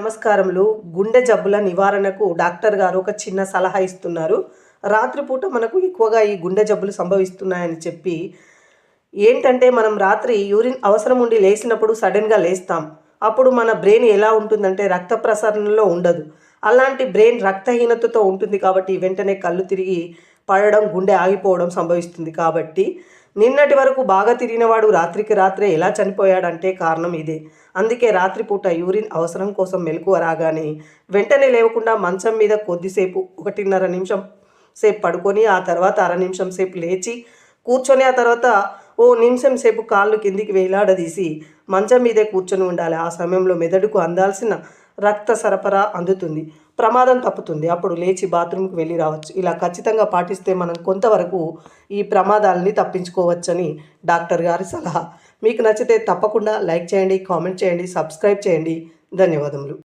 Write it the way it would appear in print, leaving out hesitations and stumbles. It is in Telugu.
నమస్కారములు. గుండె జబ్బుల నివారణకు డాక్టర్ గారు ఒక చిన్న సలహా ఇస్తున్నారు. రాత్రిపూట మనకు ఎక్కువగా ఈ గుండె జబ్బులు సంభవిస్తున్నాయని చెప్పి ఏంటంటే మనం రాత్రి యూరిన్ అవసరం ఉండి లేసినప్పుడు సడన్‌గా లేస్తాం. అప్పుడు మన బ్రెయిన్ ఎలా ఉంటుందంటే రక్త ప్రసరణలో ఉండదు. అలాంటి బ్రెయిన్ రక్తహీనతతో ఉంటుంది కాబట్టి వెంటనే కళ్ళు తిరిగి పడడం, గుండె ఆగిపోవడం సంభవిస్తుంది. కాబట్టి నిన్నటి వరకు బాగా తిరిగినవాడు రాత్రికి రాత్రే ఎలా చనిపోయాడంటే కారణం ఇదే. అందుకే రాత్రిపూట యూరిన్ అవసరం కోసం మెలకువ రాగానే వెంటనే లేవకుండా మంచం మీద కొద్దిసేపు 1:30 నిమిషం సేపు పడుకొని ఆ తర్వాత అర నిమిషం సేపు లేచి కూర్చొని ఆ తర్వాత ఓ నిమిషం సేపు కాళ్ళు కిందికి వేలాడదీసి మంచం మీదే కూర్చొని ఉండాలి. ఆ సమయంలో మెదడుకు అందాల్సిన రక్త సరఫరా అందుతుంది, ప్రమాదం తప్పుతుంది. అప్పుడు లేచి బాత్రూమ్కి వెళ్ళి రావచ్చు. ఇలా ఖచ్చితంగా పాటిస్తే మనం కొంతవరకు ఈ ప్రమాదాలని తప్పించుకోవచ్చని డాక్టర్ గారి సలహా. మీకు నచ్చితే తప్పకుండా లైక్ చేయండి, కామెంట్ చేయండి, సబ్స్క్రైబ్ చేయండి. ధన్యవాదములు.